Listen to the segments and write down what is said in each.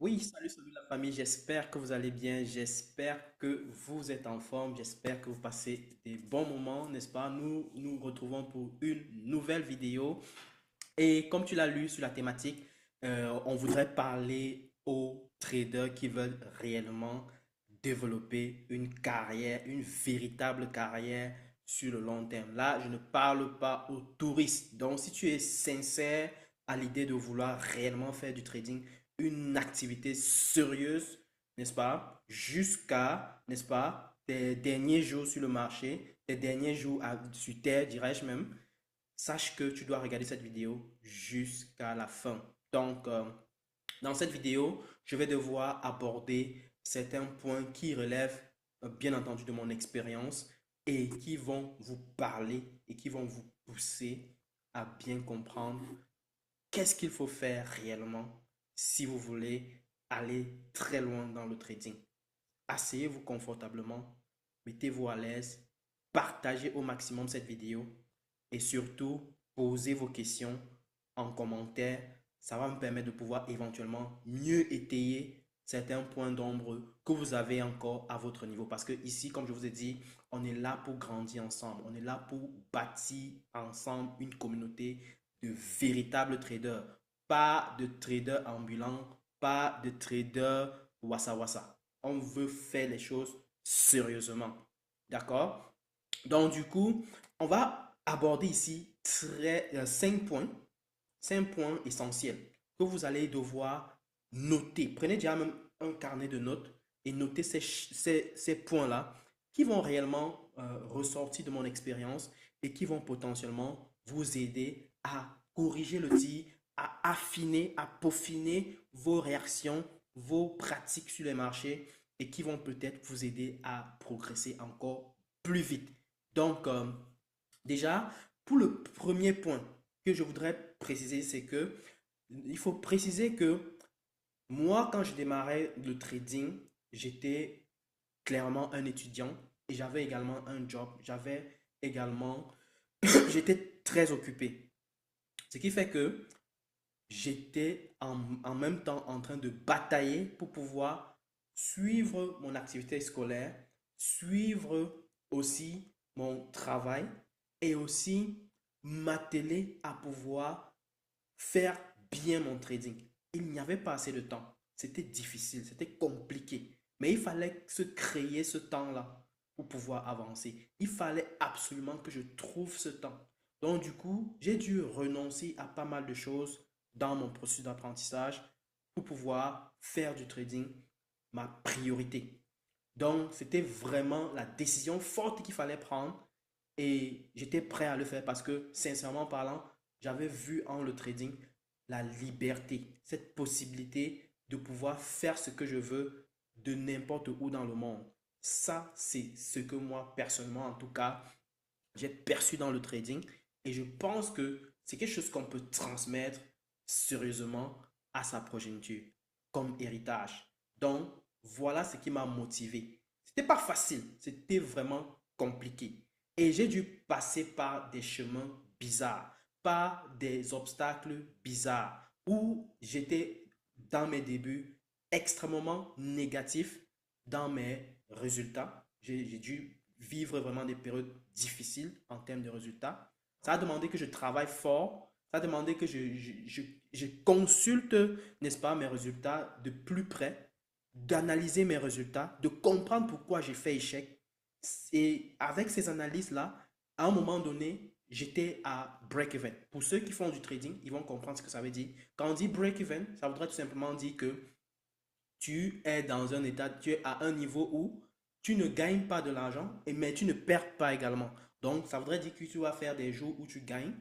Oui, salut la famille, j'espère que vous allez bien, j'espère que vous êtes en forme, j'espère que vous passez des bons moments, n'est-ce pas? Nous nous retrouvons pour une nouvelle vidéo et comme tu l'as lu sur la thématique, on voudrait parler aux traders qui veulent réellement développer une carrière, une véritable carrière sur le long terme. Là, je ne parle pas aux touristes. Donc, si tu es sincère à l'idée de vouloir réellement faire du trading, une activité sérieuse, n'est-ce pas, jusqu'à, n'est-ce pas, tes derniers jours sur le marché, tes derniers jours sur terre, dirais-je même, sache que tu dois regarder cette vidéo jusqu'à la fin. Donc, dans cette vidéo, je vais devoir aborder certains points qui relèvent bien entendu de mon expérience et qui vont vous parler et qui vont vous pousser à bien comprendre qu'est-ce qu'il faut faire réellement si vous voulez aller très loin dans le trading. Asseyez-vous confortablement, mettez-vous à l'aise, partagez au maximum cette vidéo et surtout posez vos questions en commentaire. Ça va me permettre de pouvoir éventuellement mieux étayer certains points d'ombre que vous avez encore à votre niveau. Parce que ici, comme je vous ai dit, on est là pour grandir ensemble. On est là pour bâtir ensemble une communauté de véritables traders. Pas de traders ambulants, pas de traders wassa wassa. On veut faire les choses sérieusement. D'accord? Donc, du coup, on va aborder ici 5 points essentiels que vous allez devoir noter. Prenez déjà même un carnet de notes et notez ces points-là qui vont réellement ressortir de mon expérience et qui vont potentiellement vous aider à corriger le tir, à affiner, à peaufiner vos réactions, vos pratiques sur les marchés et qui vont peut-être vous aider à progresser encore plus vite. Donc, déjà, pour le premier point que je voudrais préciser, c'est que il faut préciser que moi, quand je démarrais le trading, j'étais clairement un étudiant et j'avais également un job. J'avais également, j'étais très occupé. Ce qui fait que j'étais en même temps en train de batailler pour pouvoir suivre mon activité scolaire, suivre aussi mon travail et aussi m'atteler à pouvoir faire bien mon trading. Il n'y avait pas assez de temps. C'était difficile, c'était compliqué. Mais il fallait se créer ce temps-là pour pouvoir avancer. Il fallait absolument que je trouve ce temps. Donc du coup, j'ai dû renoncer à pas mal de choses dans mon processus d'apprentissage pour pouvoir faire du trading ma priorité. Donc, c'était vraiment la décision forte qu'il fallait prendre et j'étais prêt à le faire parce que, sincèrement parlant, j'avais vu en le trading la liberté, cette possibilité de pouvoir faire ce que je veux de n'importe où dans le monde. Ça, c'est ce que moi, personnellement, en tout cas, j'ai perçu dans le trading et je pense que c'est quelque chose qu'on peut transmettre sérieusement à sa progéniture comme héritage. Donc, voilà ce qui m'a motivé. C'était pas facile, c'était vraiment compliqué. Et j'ai dû passer par des chemins bizarres, par des obstacles bizarres, où j'étais dans mes débuts extrêmement négatif dans mes résultats. J'ai dû vivre vraiment des périodes difficiles en termes de résultats. Ça a demandé que je travaille fort. Ça a demandé que je consulte, n'est-ce pas, mes résultats de plus près, d'analyser mes résultats, de comprendre pourquoi j'ai fait échec. Et avec ces analyses-là, à un moment donné, j'étais à break-even. Pour ceux qui font du trading, ils vont comprendre ce que ça veut dire. Quand on dit break-even, ça voudrait tout simplement dire que tu es dans un état, tu es à un niveau où tu ne gagnes pas de l'argent, mais tu ne perds pas également. Donc, ça voudrait dire que tu vas faire des jours où tu gagnes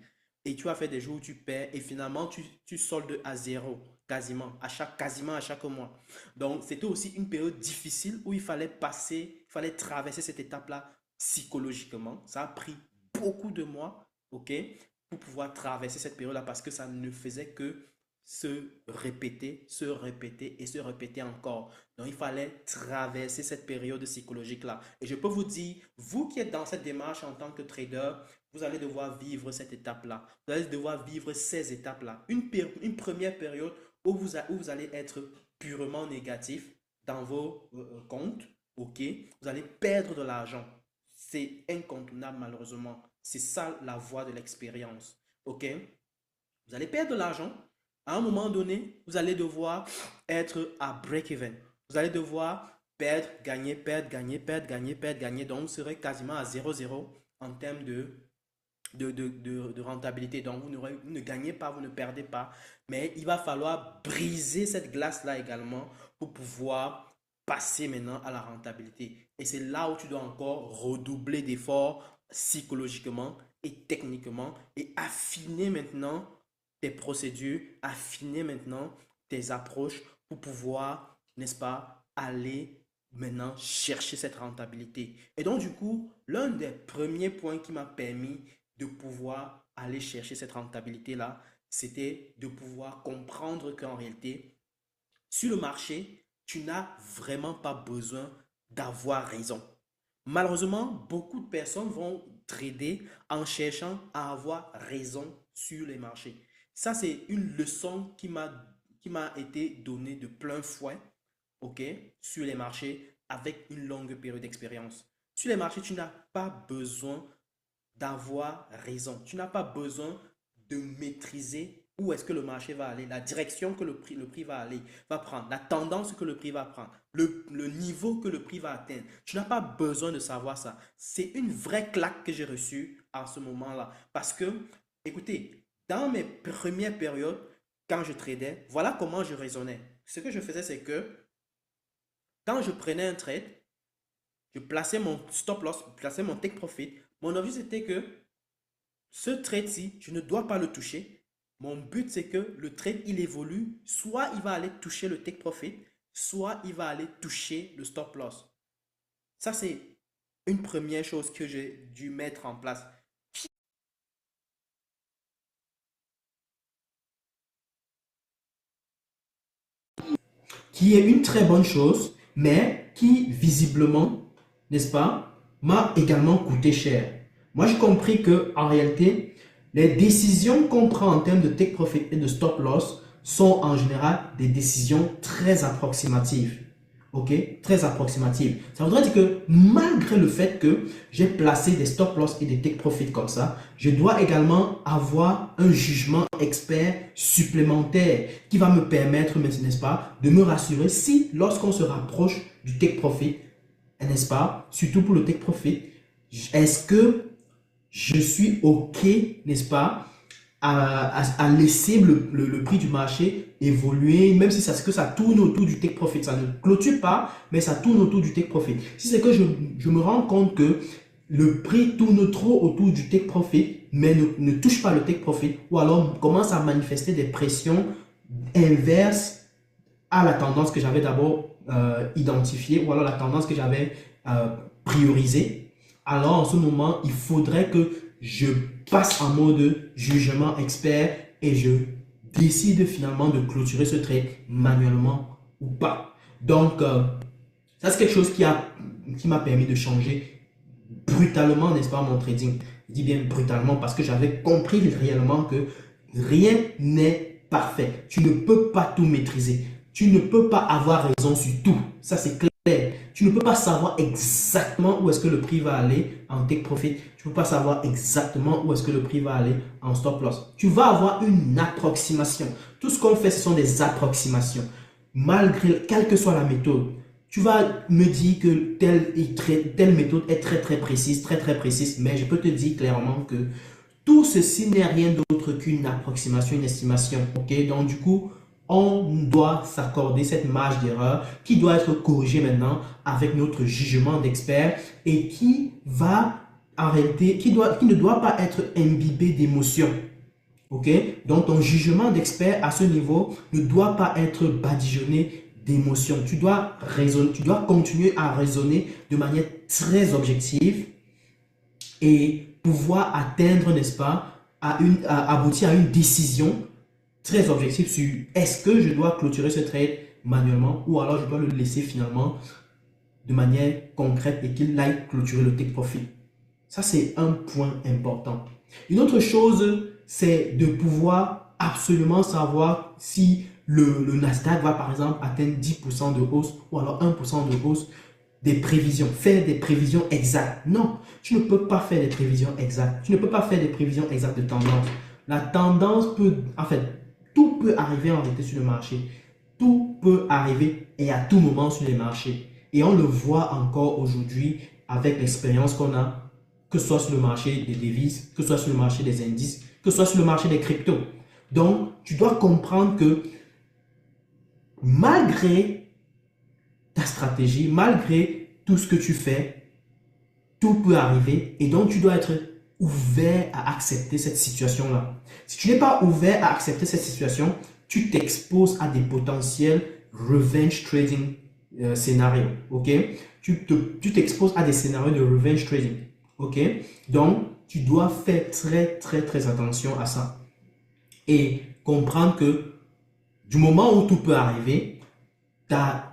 et tu vas faire des jours où tu perds et finalement, tu soldes à zéro quasiment à chaque mois. Donc, c'était aussi une période difficile où il fallait passer, il fallait traverser cette étape-là psychologiquement. Ça a pris beaucoup de mois, ok, pour pouvoir traverser cette période-là parce que ça ne faisait que se répéter et se répéter encore. Donc, il fallait traverser cette période psychologique-là. Et je peux vous dire, vous qui êtes dans cette démarche en tant que trader, vous allez devoir vivre cette étape-là. Vous allez devoir vivre ces étapes-là. Une première période où vous allez être purement négatif dans vos comptes, ok? Vous allez perdre de l'argent. C'est incontournable malheureusement. C'est ça la voie de l'expérience, ok? Vous allez perdre de l'argent. À un moment donné, vous allez devoir être à break-even. Vous allez devoir perdre, gagner, perdre, gagner, perdre, gagner, perdre, gagner. Donc, vous serez quasiment à 0-0 en termes de rentabilité. Donc, vous ne gagnez pas, vous ne perdez pas. Mais il va falloir briser cette glace-là également pour pouvoir passer maintenant à la rentabilité. Et c'est là où tu dois encore redoubler d'efforts psychologiquement et techniquement et affiner maintenant tes procédures, affiner maintenant tes approches pour pouvoir, n'est-ce pas, aller maintenant chercher cette rentabilité. Et donc, du coup, l'un des premiers points qui m'a permis de pouvoir aller chercher cette rentabilité-là, c'était de pouvoir comprendre qu'en réalité, sur le marché, tu n'as vraiment pas besoin d'avoir raison. Malheureusement, beaucoup de personnes vont trader en cherchant à avoir raison sur les marchés. Ça, c'est une leçon qui m'a été donnée de plein fouet, ok, sur les marchés avec une longue période d'expérience. Sur les marchés, tu n'as pas besoin d'avoir raison. Tu n'as pas besoin de maîtriser où est-ce que le marché va aller, la direction que le prix va aller, va prendre, la tendance que le prix va prendre, le niveau que le prix va atteindre. Tu n'as pas besoin de savoir ça. C'est une vraie claque que j'ai reçue à ce moment-là. Parce que, écoutez, dans mes premières périodes, quand je tradais, voilà comment je raisonnais. Ce que je faisais, c'est que quand je prenais un trade, je plaçais mon stop loss, je plaçais mon take profit. Mon objectif c'était que ce trade-ci, je ne dois pas le toucher. Mon but, c'est que le trade, il évolue. Soit il va aller toucher le take profit, soit il va aller toucher le stop loss. Ça, c'est une première chose que j'ai dû mettre en place. Qui est une très bonne chose, mais qui visiblement, n'est-ce pas, m'a également coûté cher. Moi, j'ai compris que en réalité, les décisions qu'on prend en termes de take profit et de stop loss sont en général des décisions très approximatives. Ok, très approximative. Ça voudrait dire que malgré le fait que j'ai placé des stop loss et des take profit comme ça, je dois également avoir un jugement expert supplémentaire qui va me permettre, n'est-ce pas, de me rassurer si lorsqu'on se rapproche du take profit, n'est-ce pas, surtout pour le take profit, est-ce que je suis OK, n'est-ce pas, à laisser le prix du marché évoluer, même si ça tourne autour du take profit. Ça ne clôture pas, mais ça tourne autour du take profit. Si c'est que je me rends compte que le prix tourne trop autour du take profit, mais ne touche pas le take profit, ou alors commence à manifester des pressions inverses à la tendance que j'avais d'abord identifiée, ou alors la tendance que j'avais priorisée, alors en ce moment, il faudrait que je passe en mode jugement expert et je décide finalement de clôturer ce trade manuellement ou pas. Donc, ça c'est quelque chose qui m'a permis de changer brutalement, n'est-ce pas, mon trading. Je dis bien brutalement parce que j'avais compris réellement que rien n'est parfait. Tu ne peux pas tout maîtriser. Tu ne peux pas avoir raison sur tout. Ça, c'est clair. Tu ne peux pas savoir exactement où est-ce que le prix va aller en take profit. Tu ne peux pas savoir exactement où est-ce que le prix va aller en stop loss. Tu vas avoir une approximation. Tout ce qu'on fait, ce sont des approximations. Malgré, quelle que soit la méthode, tu vas me dire que telle méthode est très précise, mais je peux te dire clairement que tout ceci n'est rien d'autre qu'une approximation, une estimation. Ok, donc du coup, on doit s'accorder cette marge d'erreur qui doit être corrigée maintenant avec notre jugement d'expert et qui va en réalité, qui ne doit pas être imbibé d'émotions. Ok, donc ton jugement d'expert à ce niveau ne doit pas être badigeonné d'émotions. Tu dois raisonner, tu dois continuer à raisonner de manière très objective et pouvoir atteindre, n'est-ce pas, à aboutir à une décision très objective sur est-ce que je dois clôturer ce trade manuellement ou alors je dois le laisser finalement de manière concrète et qu'il aille clôturer le take profit. Ça, c'est un point important. Une autre chose, c'est de pouvoir absolument savoir si le Nasdaq va par exemple atteindre 10% de hausse ou alors 1% de hausse, des prévisions, faire des prévisions exactes. Non, tu ne peux pas faire des prévisions exactes. Tu ne peux pas faire des prévisions exactes de tendance. La tendance peut, en fait, tout peut arriver en réalité sur le marché. Tout peut arriver et à tout moment sur les marchés. Et on le voit encore aujourd'hui avec l'expérience qu'on a, que ce soit sur le marché des devises, que ce soit sur le marché des indices, que ce soit sur le marché des cryptos. Donc, tu dois comprendre que malgré ta stratégie, malgré tout ce que tu fais, tout peut arriver et donc tu dois être ouvert à accepter cette situation-là. Si tu n'es pas ouvert à accepter cette situation, tu t'exposes à des potentiels revenge trading scénarios, ok? Tu t'exposes à des scénarios de revenge trading, ok? Donc, tu dois faire très attention à ça et comprendre que du moment où tout peut arriver, ta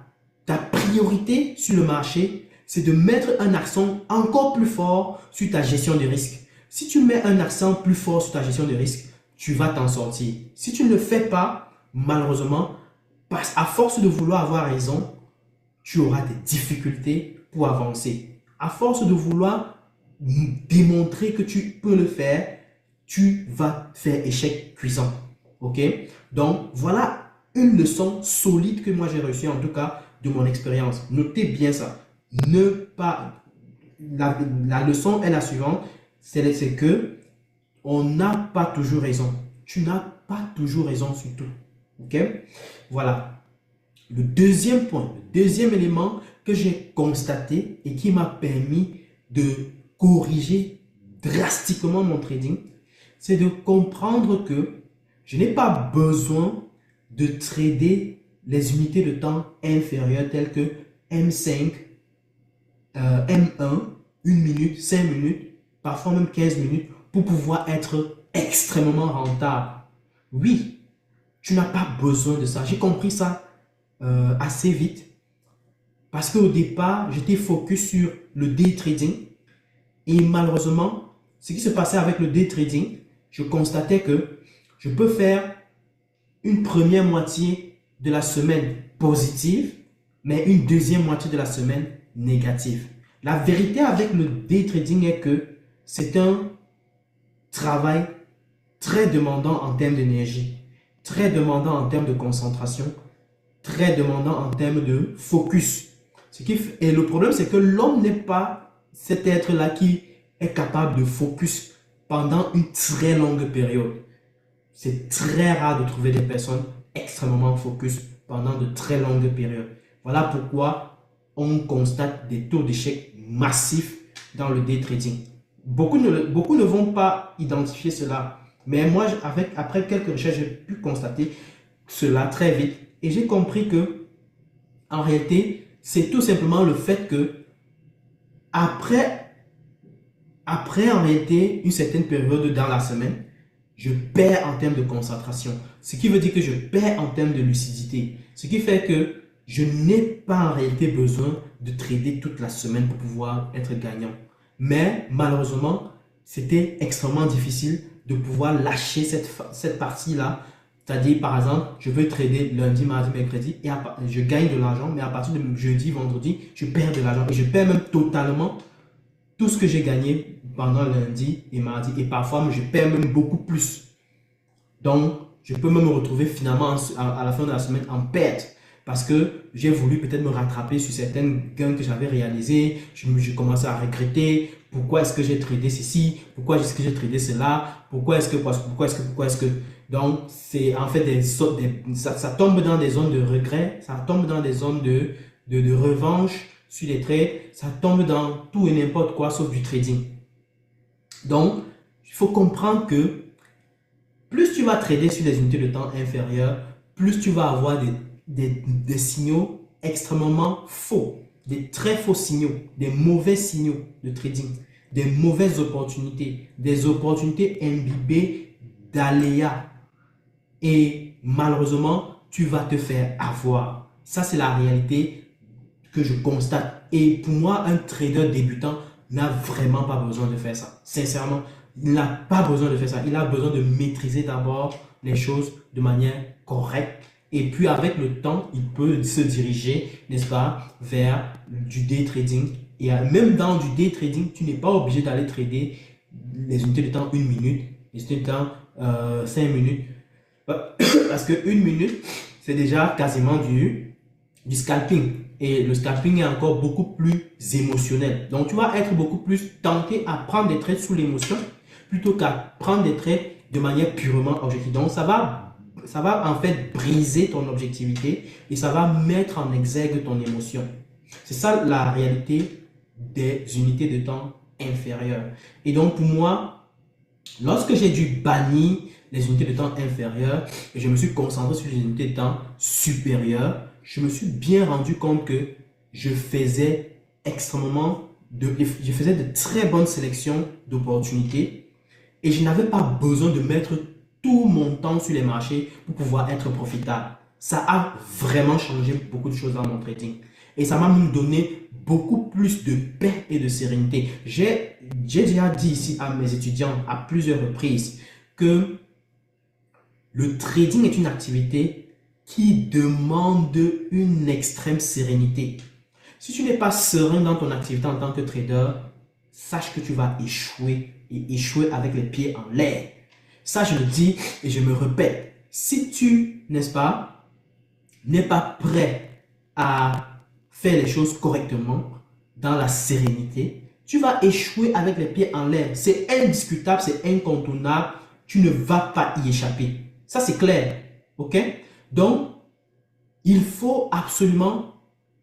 priorité sur le marché, c'est de mettre un accent encore plus fort sur ta gestion de risque. Si tu mets un accent plus fort sur ta gestion de risque, tu vas t'en sortir. Si tu ne le fais pas, malheureusement, à force de vouloir avoir raison, tu auras des difficultés pour avancer. À force de vouloir démontrer que tu peux le faire, tu vas faire échec cuisant. Ok? Donc, voilà une leçon solide que moi j'ai reçue, en tout cas de mon expérience. Notez bien ça. Ne pas. La leçon est la suivante, c'est que on n'a pas toujours raison. Tu n'as pas toujours raison sur tout. Ok? Voilà. Le deuxième point, le deuxième élément que j'ai constaté et qui m'a permis de corriger drastiquement mon trading, c'est de comprendre que je n'ai pas besoin de trader les unités de temps inférieures telles que M5, M1, 1 minute, 5 minutes, parfois même 15 minutes pour pouvoir être extrêmement rentable. Oui, tu n'as pas besoin de ça. J'ai compris ça assez vite parce qu'au départ, j'étais focus sur le day trading et malheureusement, ce qui se passait avec le day trading, je constatais que je peux faire une première moitié de la semaine positive, mais une deuxième moitié de la semaine négative. La vérité avec le day trading est que c'est un travail très demandant en termes d'énergie, très demandant en termes de concentration, très demandant en termes de focus. Et le problème, c'est que l'homme n'est pas cet être-là qui est capable de focus pendant une très longue période. C'est très rare de trouver des personnes extrêmement focus pendant de très longues périodes. Voilà pourquoi on constate des taux d'échec massifs dans le day trading. Beaucoup ne vont pas identifier cela. Mais moi, après quelques recherches, j'ai pu constater cela très vite. Et j'ai compris que, en réalité, c'est tout simplement le fait que, après en réalité, une certaine période dans la semaine, je perds en termes de concentration. Ce qui veut dire que je perds en termes de lucidité. Ce qui fait que je n'ai pas en réalité besoin de trader toute la semaine pour pouvoir être gagnant. Mais malheureusement, c'était extrêmement difficile de pouvoir lâcher cette partie-là. C'est-à-dire, par exemple, je veux trader lundi, mardi, mercredi et je gagne de l'argent, mais à partir de jeudi, vendredi, je perds de l'argent. Et je perds même totalement tout ce que j'ai gagné pendant lundi et mardi. Et parfois, je perds même beaucoup plus. Donc, je peux même me retrouver finalement à la fin de la semaine en perte. Parce que j'ai voulu peut-être me rattraper sur certaines gains que j'avais réalisés. Je commençais à regretter. Pourquoi est-ce que j'ai tradé ceci? Pourquoi est-ce que j'ai tradé cela? Pourquoi est-ce que... Donc, c'est en fait ça tombe dans des zones de regret. Ça tombe dans des zones de revanche sur les trades. Ça tombe dans tout et n'importe quoi sauf du trading. Donc, il faut comprendre que plus tu vas trader sur des unités de temps inférieures, plus tu vas avoir des signaux extrêmement faux, des très faux signaux, des mauvais signaux de trading, des mauvaises opportunités, des opportunités imbibées d'aléas. Et malheureusement, tu vas te faire avoir. Ça, c'est la réalité que je constate. Et pour moi, un trader débutant n'a vraiment pas besoin de faire ça. Sincèrement, il n'a pas besoin de faire ça. Il a besoin de maîtriser d'abord les choses de manière correcte Et puis avec le temps, il peut se diriger, n'est-ce pas, vers du day trading. Et même dans du day trading, tu n'es pas obligé d'aller trader les unités de temps 1 minute, les unités de temps 5 minutes. Parce que 1 minute, c'est déjà quasiment du scalping. Et le scalping est encore beaucoup plus émotionnel. Donc, tu vas être beaucoup plus tenté à prendre des trades sous l'émotion plutôt qu'à prendre des trades de manière purement objective. Donc, ça va en fait briser ton objectivité et ça va mettre en exergue ton émotion. C'est ça la réalité des unités de temps inférieures. Et donc, pour moi, lorsque j'ai dû bannir les unités de temps inférieures et je me suis concentré sur les unités de temps supérieures, je me suis bien rendu compte que je faisais je faisais de très bonnes sélections d'opportunités et je n'avais pas besoin de mettre tout mon temps sur les marchés pour pouvoir être profitable. Ça a vraiment changé beaucoup de choses dans mon trading et ça m'a même donné beaucoup plus de paix et de sérénité. J'ai déjà dit ici à mes étudiants à plusieurs reprises que le trading est une activité qui demande une extrême sérénité. Si tu n'es pas serein dans ton activité en tant que trader, sache que tu vas échouer et échouer avec les pieds en l'air. Ça, je le dis et je me répète. Si tu, n'est-ce pas, n'es pas prêt à faire les choses correctement, dans la sérénité, tu vas échouer avec les pieds en l'air. C'est indiscutable, c'est incontournable. Tu ne vas pas y échapper. Ça, c'est clair. OK? Donc, il faut absolument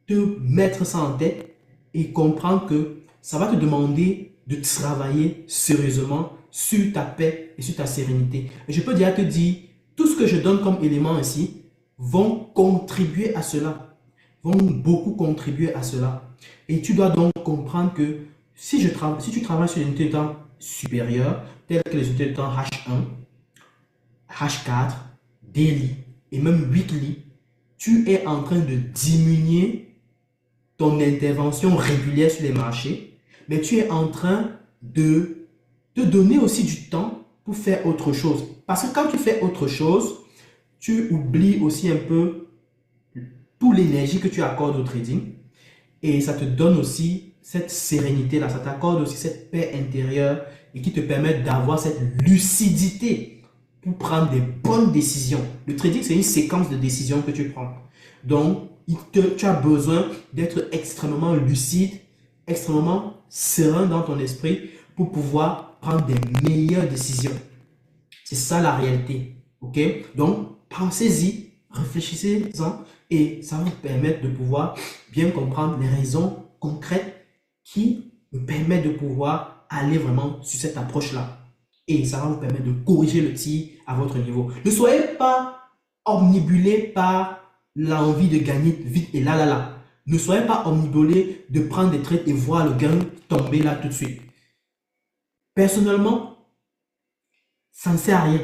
te mettre ça en tête et comprendre que ça va te demander de travailler sérieusement sur ta paix et sur ta sérénité. Et je peux déjà te dire, tout ce que je donne comme éléments ici vont contribuer à cela, vont beaucoup contribuer à cela. Et tu dois donc comprendre que si tu travailles sur les unités de temps supérieures, telles que les unités de temps H1, H4, daily et même weekly, tu es en train de diminuer ton intervention régulière sur les marchés, mais tu es en train de te donner aussi du temps pour faire autre chose. Parce que quand tu fais autre chose, tu oublies aussi un peu toute l'énergie que tu accordes au trading et ça te donne aussi cette sérénité-là, ça t'accorde aussi cette paix intérieure et qui te permet d'avoir cette lucidité pour prendre des bonnes décisions. Le trading, c'est une séquence de décisions que tu prends. Donc, tu as besoin d'être extrêmement lucide, extrêmement serein dans ton esprit pour pouvoir prendre des meilleures décisions. C'est ça la réalité. OK? Donc, pensez-y, réfléchissez-en et ça va vous permettre de pouvoir bien comprendre les raisons concrètes qui me permettent de pouvoir aller vraiment sur cette approche-là. Et ça va vous permettre de corriger le tir à votre niveau. Ne soyez pas omnibulé par l'envie de gagner vite et là. Ne soyez pas omnibulé de prendre des trades et voir le gain tomber là tout de suite. Personnellement, ça ne sert à rien.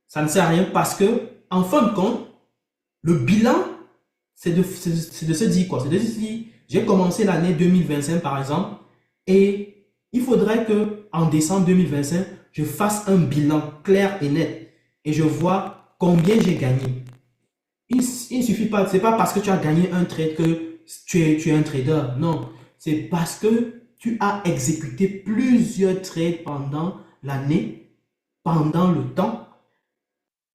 Ça ne sert à rien parce que, en fin de compte, le bilan, c'est de se dire quoi? C'est de se dire, j'ai commencé l'année 2025 par exemple, et il faudrait que en décembre 2025, je fasse un bilan clair et net et je vois combien j'ai gagné. Il ne suffit pas, c'est pas parce que tu as gagné un trade que tu es un trader. Non, c'est parce que tu as exécuté plusieurs trades pendant l'année, pendant le temps,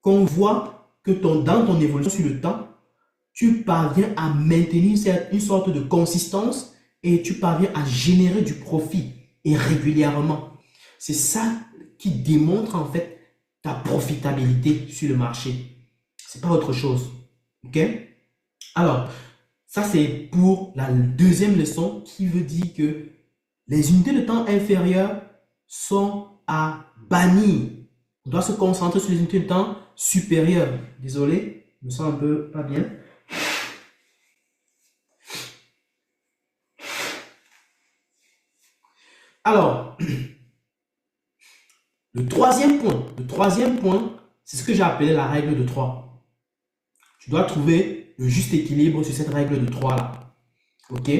qu'on voit que dans ton évolution sur le temps, tu parviens à maintenir une sorte de consistance et tu parviens à générer du profit et régulièrement. C'est ça qui démontre en fait ta profitabilité sur le marché. C'est pas autre chose. OK? Alors, ça c'est pour la deuxième leçon qui veut dire que les unités de temps inférieures sont à bannir. On doit se concentrer sur les unités de temps supérieures. Désolé, je me sens un peu pas bien. Alors, le troisième point, c'est ce que j'ai appelé la règle de 3. Tu dois trouver le juste équilibre sur cette règle de 3 là. OK?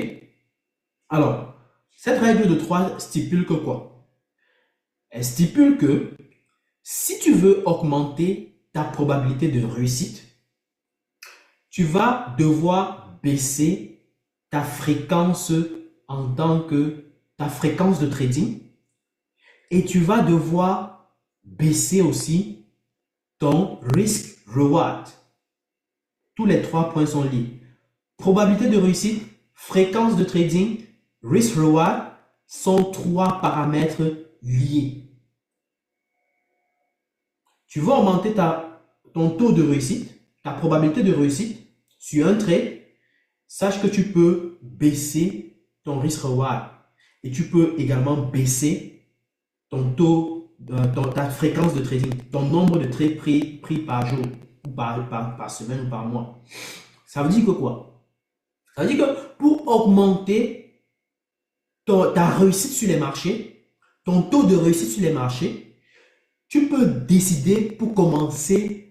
Alors, cette règle de 3 stipule que quoi? Elle stipule que si tu veux augmenter ta probabilité de réussite, tu vas devoir baisser ta fréquence ta fréquence de trading et tu vas devoir baisser aussi ton risk reward. Tous les 3 points sont liés. Probabilité de réussite, fréquence de trading, risk reward sont 3 paramètres liés. Tu vas augmenter ton taux de réussite, ta probabilité de réussite sur un trade. Sache que tu peux baisser ton risk reward et tu peux également baisser ton taux, ta fréquence de trading, ton nombre de trades pris par jour, ou par semaine ou par mois. Ça veut dire que quoi? Ça veut dire que pour augmenter ta réussite sur les marchés, ton taux de réussite sur les marchés, tu peux décider pour commencer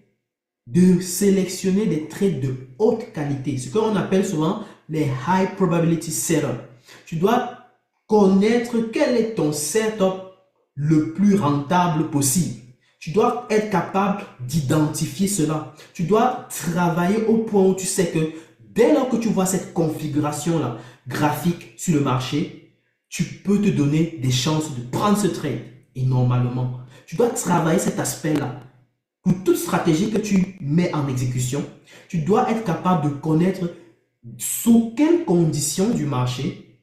de sélectionner des trades de haute qualité, ce qu'on appelle souvent les high probability setup. Tu dois connaître quel est ton setup le plus rentable possible. Tu dois être capable d'identifier cela. Tu dois travailler au point où tu sais que dès lors que tu vois cette configuration-là graphique sur le marché, tu peux te donner des chances de prendre ce trade. Et normalement, tu dois travailler cet aspect-là. Pour toute stratégie que tu mets en exécution, tu dois être capable de connaître sous quelles conditions du marché,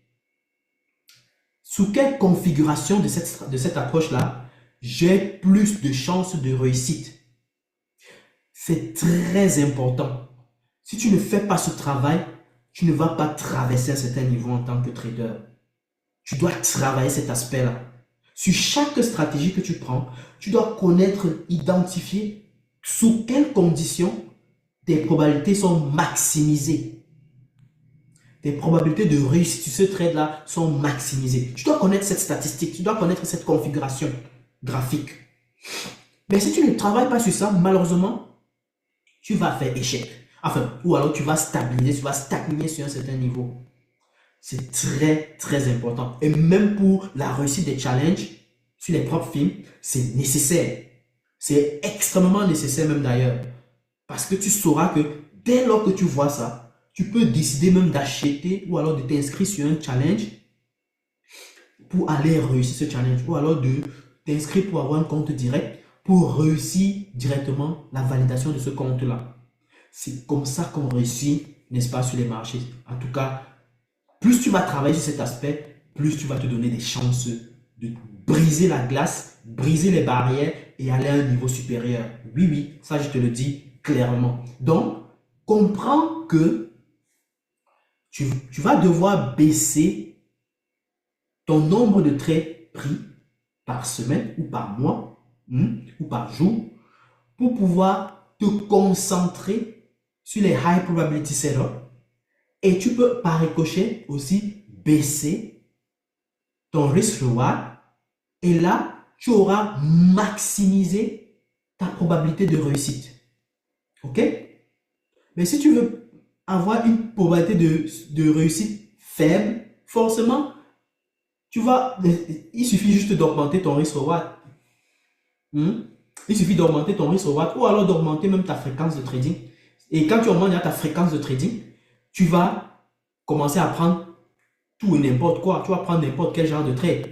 sous quelle configuration de cette approche-là, j'ai plus de chances de réussite. C'est très important. Si tu ne fais pas ce travail, tu ne vas pas traverser un certain niveau en tant que trader. Tu dois travailler cet aspect-là. Sur chaque stratégie que tu prends, tu dois connaître, identifier sous quelles conditions tes probabilités sont maximisées. Tes probabilités de réussite sur ce trade-là sont maximisées. Tu dois connaître cette statistique, tu dois connaître cette configuration graphique. Mais si tu ne travailles pas sur ça, malheureusement, tu vas faire échec. Enfin, ou alors tu vas stabiliser, tu vas stagner sur un certain niveau. C'est très, très important. Et même pour la réussite des challenges sur les propres films, c'est nécessaire. C'est extrêmement nécessaire même d'ailleurs. Parce que tu sauras que dès lors que tu vois ça, tu peux décider même d'acheter ou alors de t'inscrire sur un challenge pour aller réussir ce challenge. Ou alors de t'inscrire pour avoir un compte direct pour réussir directement la validation de ce compte-là. C'est comme ça qu'on réussit, n'est-ce pas, sur les marchés. En tout cas, plus tu vas travailler sur cet aspect, plus tu vas te donner des chances de briser la glace, briser les barrières et aller à un niveau supérieur. Oui, oui, ça je te le dis clairement. Donc, comprends que tu vas devoir baisser ton nombre de trades pris par semaine ou par mois ou par jour pour pouvoir te concentrer sur les high probability setup. Et tu peux par ricochet aussi baisser ton risk reward. Et là, tu auras maximisé ta probabilité de réussite. OK? Mais si tu veux avoir une probabilité de réussite faible, forcément, il suffit juste d'augmenter ton risk reward. Il suffit d'augmenter ton risk reward ou alors d'augmenter même ta fréquence de trading. Et quand tu augmentes ta fréquence de trading, tu vas commencer à prendre tout et n'importe quoi. Tu vas prendre n'importe quel genre de trade.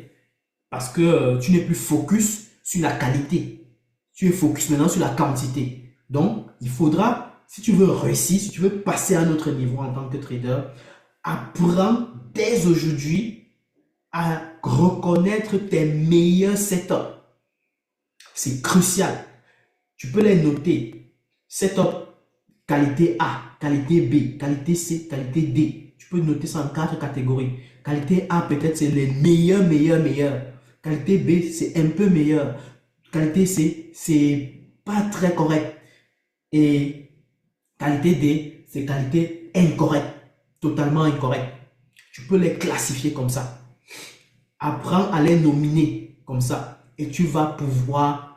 Parce que tu n'es plus focus sur la qualité. Tu es focus maintenant sur la quantité. Donc, il faudra, si tu veux réussir, si tu veux passer à un autre niveau en tant que trader, apprends dès aujourd'hui à reconnaître tes meilleurs setups. C'est crucial. Tu peux les noter. Setup qualité A, qualité B, qualité C, qualité D. Tu peux noter ça en 4 catégories. Qualité A, peut-être c'est les meilleurs. Qualité B, c'est un peu meilleur. Qualité C, c'est pas très correct. Et qualité D, c'est qualité incorrecte. Totalement incorrect. Tu peux les classifier comme ça. Apprends à les nominer comme ça. Et tu vas pouvoir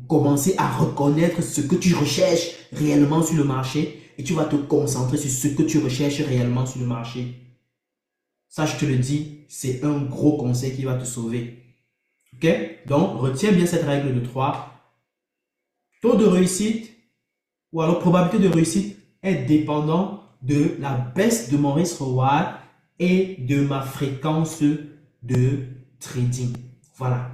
commencer à reconnaître ce que tu recherches réellement sur le marché. Et tu vas te concentrer sur ce que tu recherches réellement sur le marché. Ça, je te le dis, c'est un gros conseil qui va te sauver. OK? Donc, retiens bien cette règle de 3. Taux de réussite ou alors probabilité de réussite, est dépendant de la baisse de mon risk reward et de ma fréquence de trading. Voilà.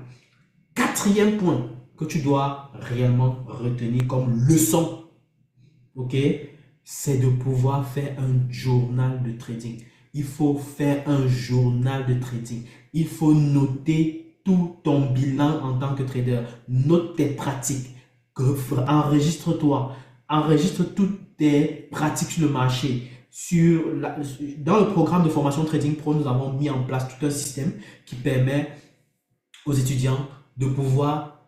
Quatrième point que tu dois réellement retenir comme leçon, ok, c'est de pouvoir faire un journal de trading. Il faut faire un journal de trading. Il faut noter tout ton bilan en tant que trader. Note tes pratiques. Enregistre-toi. Enregistre toutes tes pratiques sur le marché. Dans le programme de formation Trading Pro, nous avons mis en place tout un système qui permet aux étudiants de pouvoir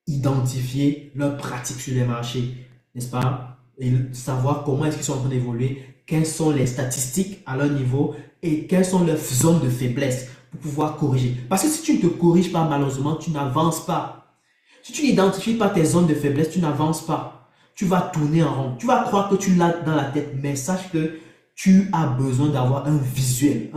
identifier leurs pratiques sur les marchés, n'est-ce pas? Et savoir comment est-ce qu'ils sont en train d'évoluer, quelles sont les statistiques à leur niveau et quelles sont leurs zones de faiblesse pour pouvoir corriger. Parce que si tu ne te corriges pas, malheureusement, tu n'avances pas. Si tu n'identifies pas tes zones de faiblesse, tu n'avances pas. Tu vas tourner en rond. Tu vas croire que tu l'as dans la tête, mais sache que tu as besoin d'avoir un visuel,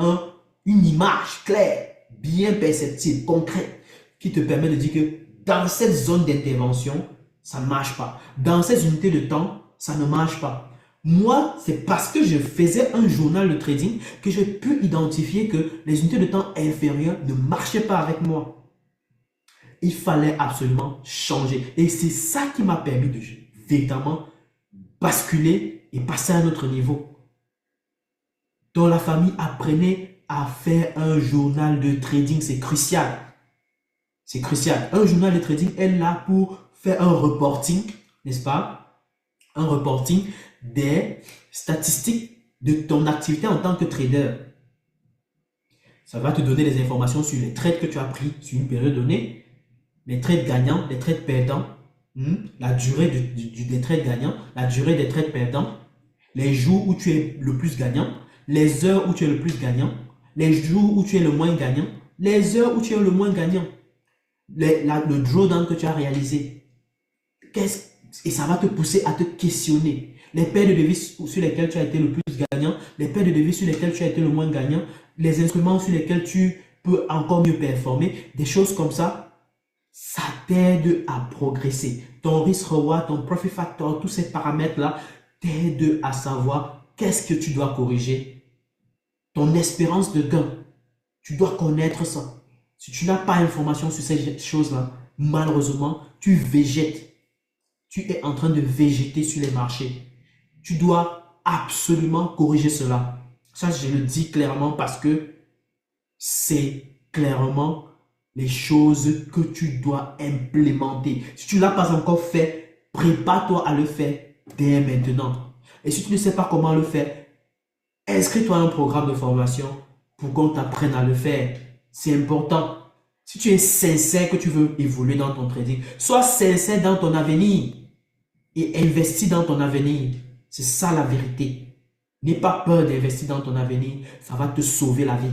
une image claire, bien perceptible, concrète, qui te permet de dire que dans cette zone d'intervention, ça ne marche pas. Dans ces unités de temps, ça ne marche pas. Moi, c'est parce que je faisais un journal de trading que j'ai pu identifier que les unités de temps inférieures ne marchaient pas avec moi. Il fallait absolument changer. Et c'est ça qui m'a permis de véritablement basculer et passer à un autre niveau. Dans la famille, apprenez à faire un journal de trading. C'est crucial. C'est crucial. Un journal de trading est là pour faire un reporting, n'est-ce pas? Un reporting des statistiques de ton activité en tant que trader. Ça va te donner des informations sur les trades que tu as pris sur une période donnée, les trades gagnants, les trades perdants, la durée des trades gagnants, la durée des trades perdants, les jours où tu es le plus gagnant, les heures où tu es le plus gagnant, les jours où tu es le moins gagnant, les heures où tu es le moins gagnant, le drawdown que tu as réalisé. Et ça va te pousser à te questionner. Les paires de devises sur lesquelles tu as été le plus gagnant, les paires de devises sur lesquelles tu as été le moins gagnant, les instruments sur lesquels tu peux encore mieux performer, des choses comme ça, ça t'aide à progresser. Ton risk reward, ton profit factor, tous ces paramètres-là t'aident à savoir qu'est-ce que tu dois corriger. Ton espérance de gain, tu dois connaître ça. Si tu n'as pas d'informations sur ces choses-là, malheureusement, tu végètes. Tu es en train de végéter sur les marchés. Tu dois absolument corriger cela. Ça, je le dis clairement parce que c'est clairement les choses que tu dois implémenter. Si tu ne l'as pas encore fait, prépare-toi à le faire dès maintenant. Et si tu ne sais pas comment le faire, inscris-toi à un programme de formation pour qu'on t'apprenne à le faire. C'est important. Si tu es sincère que tu veux évoluer dans ton trading, sois sincère dans ton avenir et investis dans ton avenir. C'est ça la vérité. N'aie pas peur d'investir dans ton avenir. Ça va te sauver la vie.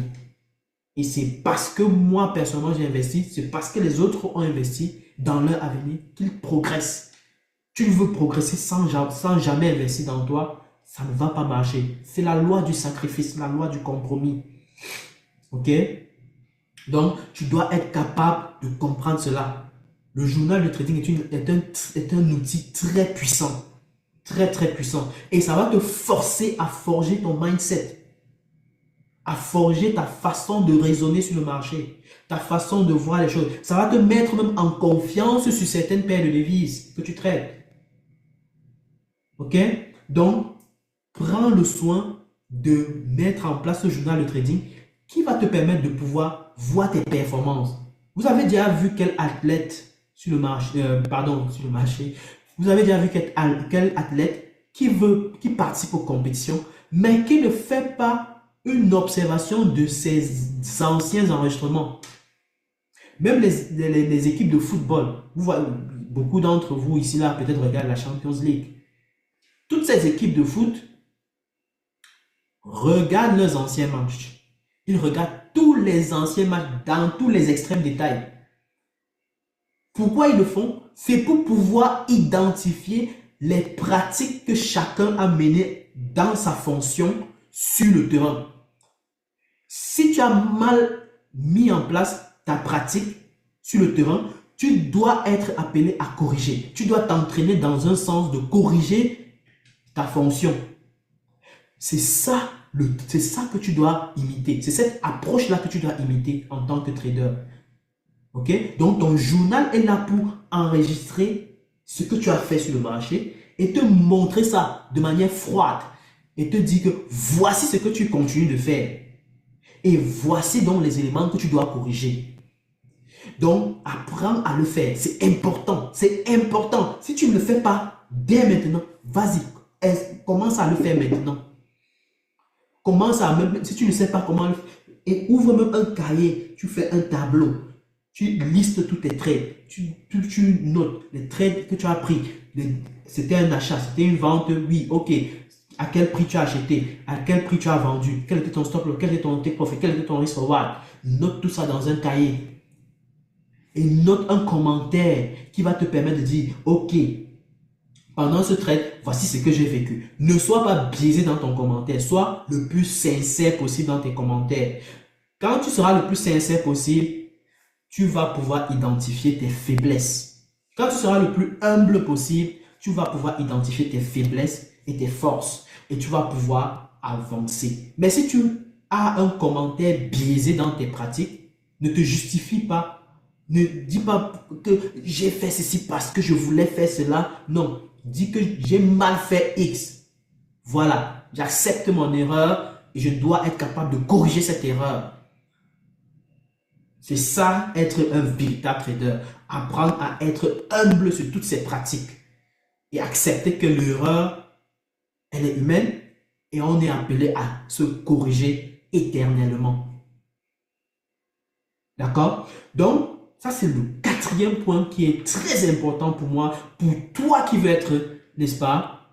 Et c'est parce que moi, personnellement, j'ai investi, c'est parce que les autres ont investi dans leur avenir qu'ils progressent. Tu veux progresser sans jamais investir dans toi, ça ne va pas marcher. C'est la loi du sacrifice, la loi du compromis. Ok? Donc, tu dois être capable de comprendre cela. Le journal de trading est un outil très puissant. Très, très puissant. Et ça va te forcer à forger ton mindset. À forger ta façon de raisonner sur le marché. Ta façon de voir les choses. Ça va te mettre même en confiance sur certaines paires de devises que tu traites. Ok? Donc, prends le soin de mettre en place ce journal de trading qui va te permettre de pouvoir voir tes performances. Vous avez déjà vu quel athlète sur le marché, vous avez déjà vu quel athlète qui participe aux compétitions, mais qui ne fait pas une observation de ses anciens enregistrements. Même les équipes de football, vous voyez, beaucoup d'entre vous ici là peut-être regardent la Champions League. Toutes ces équipes de foot regardent leurs anciens matchs. Ils regardent tous les anciens matchs dans tous les extrêmes détails. Pourquoi ils le font? C'est pour pouvoir identifier les pratiques que chacun a menées dans sa fonction sur le terrain. Si tu as mal mis en place ta pratique sur le terrain, tu dois être appelé à corriger. Tu dois t'entraîner dans un sens de corriger ta fonction. C'est ça que tu dois imiter. C'est cette approche-là que tu dois imiter en tant que trader. Ok? Donc, ton journal est là pour enregistrer ce que tu as fait sur le marché et te montrer ça de manière froide et te dire que voici ce que tu continues de faire et voici donc les éléments que tu dois corriger. Donc, apprends à le faire. C'est important. C'est important. Si tu ne le fais pas dès maintenant, vas-y, commence à le faire maintenant. Commence à même, si tu ne sais pas comment le faire, et ouvre même un cahier, tu fais un tableau, tu listes tous tes trades, tu notes les trades que tu as pris. C'était un achat, c'était une vente, oui, ok. À quel prix tu as acheté, à quel prix tu as vendu, quel était ton stop loss, quel était ton take profit, quel était ton risk forward. Note tout ça dans un cahier. Et note un commentaire qui va te permettre de dire, ok, pendant ce trade, voici ce que j'ai vécu. Ne sois pas biaisé dans ton commentaire. Sois le plus sincère possible dans tes commentaires. Quand tu seras le plus sincère possible, tu vas pouvoir identifier tes faiblesses. Quand tu seras le plus humble possible, tu vas pouvoir identifier tes faiblesses et tes forces. Et tu vas pouvoir avancer. Mais si tu as un commentaire biaisé dans tes pratiques, ne te justifie pas. Ne dis pas que j'ai fait ceci parce que je voulais faire cela. Non. Dis que j'ai mal fait X. Voilà. J'accepte mon erreur et je dois être capable de corriger cette erreur. C'est ça, être un véritable trader. Apprendre à être humble sur toutes ces pratiques. Et accepter que l'erreur, elle est humaine et on est appelé à se corriger éternellement. D'accord? Donc, ça c'est le quatrième point qui est très important pour moi, pour toi qui veux être, n'est-ce pas,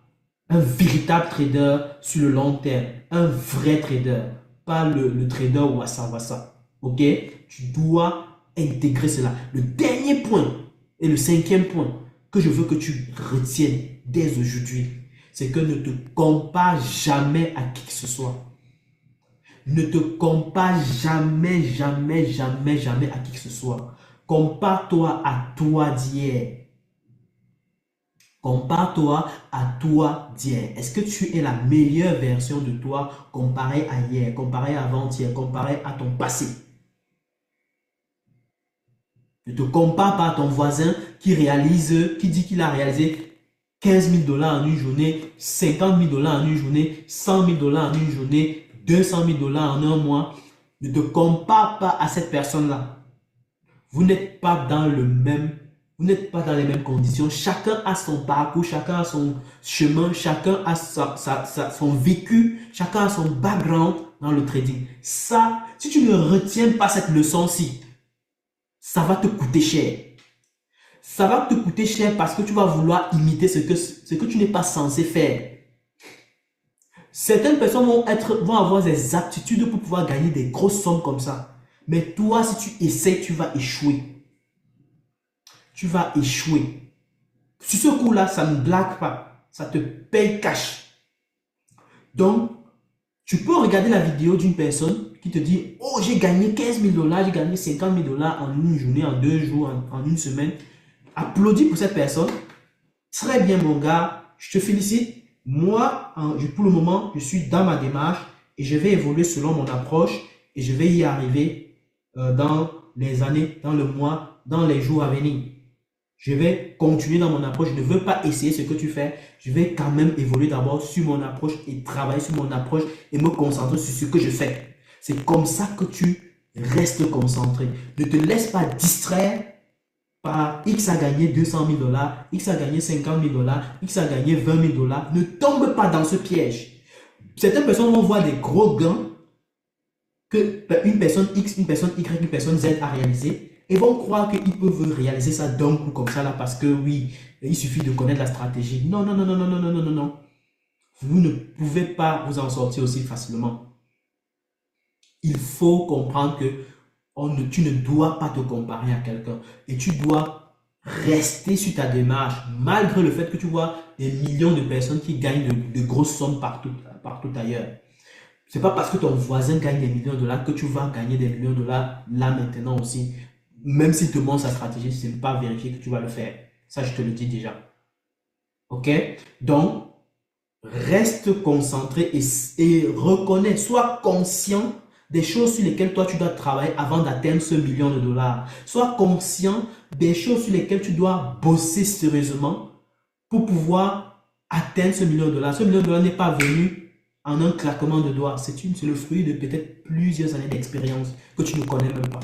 un véritable trader sur le long terme, un vrai trader, pas le trader wassa-wassa. Ok? Tu dois intégrer cela. Le dernier point et le cinquième point que je veux que tu retiennes dès aujourd'hui, c'est que ne te compare jamais à qui que ce soit. Ne te compare jamais, jamais, jamais, jamais à qui que ce soit. Compare-toi à toi d'hier. Compare-toi à toi d'hier. Est-ce que tu es la meilleure version de toi comparé à hier, comparé à avant-hier, comparé à ton passé? Ne te compare pas à ton voisin qui dit qu'il a réalisé 15 000 $ en une journée, 50 000 $ en une journée, 100 000 $ en une journée, 200 000 $ en un mois. Ne te compare pas à cette personne-là. Vous n'êtes pas dans les mêmes conditions. Chacun a son parcours, chacun a son chemin, chacun a son vécu, chacun a son background dans le trading. Ça, si tu ne retiens pas cette leçon-ci, ça va te coûter cher. Ça va te coûter cher parce que tu vas vouloir imiter ce que tu n'es pas censé faire. Certaines personnes vont avoir des aptitudes pour pouvoir gagner des grosses sommes comme ça. Mais toi, si tu essaies, tu vas échouer. Tu vas échouer. Sur ce coup-là, ça ne blague pas. Ça te paye cash. Donc, tu peux regarder la vidéo d'une personne qui te dit « Oh, j'ai gagné 15 000 $, j'ai gagné 50 000 $ en une journée, en 2 jours, en une semaine. » Applaudis pour cette personne. Très bien, mon gars. Je te félicite. Moi, pour le moment, je suis dans ma démarche et je vais évoluer selon mon approche et je vais y arriver dans les années, dans le mois, dans les jours à venir. Je vais continuer dans mon approche. Je ne veux pas essayer ce que tu fais. Je vais quand même évoluer d'abord sur mon approche et travailler sur mon approche et me concentrer sur ce que je fais. C'est comme ça que tu restes concentré. Ne te laisse pas distraire par X a gagné 200 000 $, X a gagné 50 000 $, X a gagné 20 000 $. Ne tombe pas dans ce piège. Certaines personnes vont voir des gros gains que une personne X, une personne Y, une personne Z a réalisé et vont croire qu'ils peuvent réaliser ça d'un coup comme ça là parce que oui, il suffit de connaître la stratégie. Non, non, non, non, non, non, non, non, non, non. Vous ne pouvez pas vous en sortir aussi facilement. Il faut comprendre que tu ne dois pas te comparer à quelqu'un et tu dois rester sur ta démarche malgré le fait que tu vois des millions de personnes qui gagnent de grosses sommes partout ailleurs. C'est pas parce que ton voisin gagne des millions de dollars que tu vas gagner des millions de dollars là maintenant aussi. Même s'il te montre sa stratégie, ce n'est pas vérifié que tu vas le faire. Ça, je te le dis déjà. Ok? Donc, reste concentré et reconnais, sois conscient des choses sur lesquelles toi tu dois travailler avant d'atteindre ce million de dollars. Sois conscient des choses sur lesquelles tu dois bosser sérieusement pour pouvoir atteindre ce million de dollars. Ce million de dollars n'est pas venu en un claquement de doigts. C'est le fruit de peut-être plusieurs années d'expérience que tu ne connais même pas.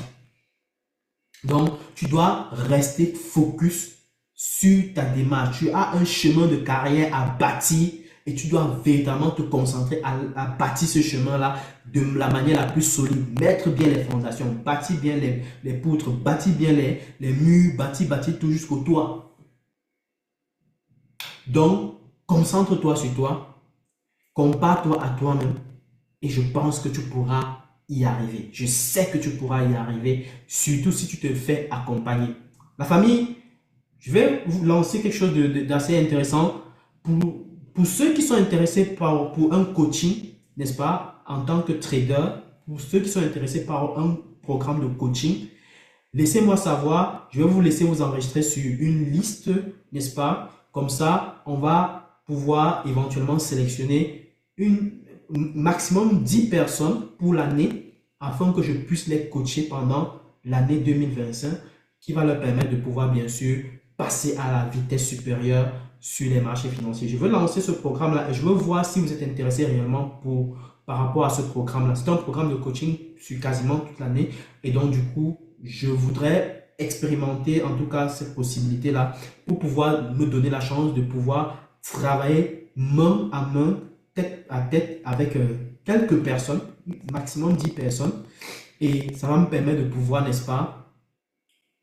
Donc, tu dois rester focus sur ta démarche. Tu as un chemin de carrière à bâtir et tu dois véritablement te concentrer à bâtir ce chemin-là de la manière la plus solide. Mettre bien les fondations, bâtir bien les poutres, bâtir bien les murs, bâtir tout jusqu'au toit. Donc, concentre-toi sur toi, compare-toi à toi-même et je pense que tu pourras y arriver. Je sais que tu pourras y arriver, surtout si tu te fais accompagner. La famille, je vais vous lancer quelque chose d'assez intéressant pour ceux qui sont intéressés pour un coaching, n'est-ce pas, en tant que trader, pour ceux qui sont intéressés par un programme de coaching, laissez-moi savoir, je vais vous laisser vous enregistrer sur une liste, n'est-ce pas? Comme ça, on va pouvoir éventuellement sélectionner maximum 10 personnes pour l'année afin que je puisse les coacher pendant l'année 2025 qui va leur permettre de pouvoir bien sûr passer à la vitesse supérieure sur les marchés financiers. Je veux lancer ce programme-là et je veux voir si vous êtes intéressé réellement par rapport à ce programme-là. C'est un programme de coaching sur quasiment toute l'année et donc du coup, je voudrais expérimenter en tout cas cette possibilité-là pour pouvoir me donner la chance de pouvoir travailler main à main, tête à tête avec quelques personnes, maximum 10 personnes et ça va me permettre de pouvoir, n'est-ce pas,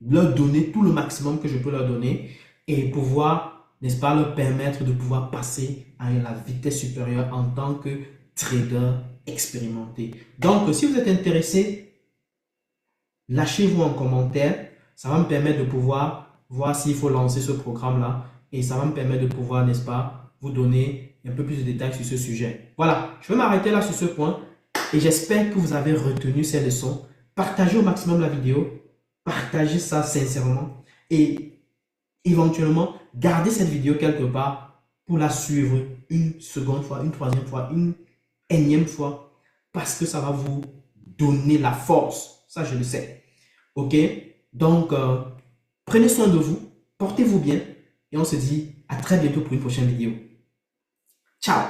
leur donner tout le maximum que je peux leur donner et pouvoir, n'est-ce pas, leur permettre de pouvoir passer à la vitesse supérieure en tant que trader expérimenté. Donc, si vous êtes intéressé, lâchez-vous en commentaire. Ça va me permettre de pouvoir voir s'il faut lancer ce programme-là et ça va me permettre de pouvoir, n'est-ce pas, vous donner un peu plus de détails sur ce sujet. Voilà, je vais m'arrêter là sur ce point et j'espère que vous avez retenu ces leçons. Partagez au maximum la vidéo. Partagez ça sincèrement et éventuellement gardez cette vidéo quelque part pour la suivre une seconde fois, une troisième fois, une énième fois parce que ça va vous donner la force. Ça, je le sais. Ok? Donc, prenez soin de vous, portez-vous bien et on se dit à très bientôt pour une prochaine vidéo. Ciao!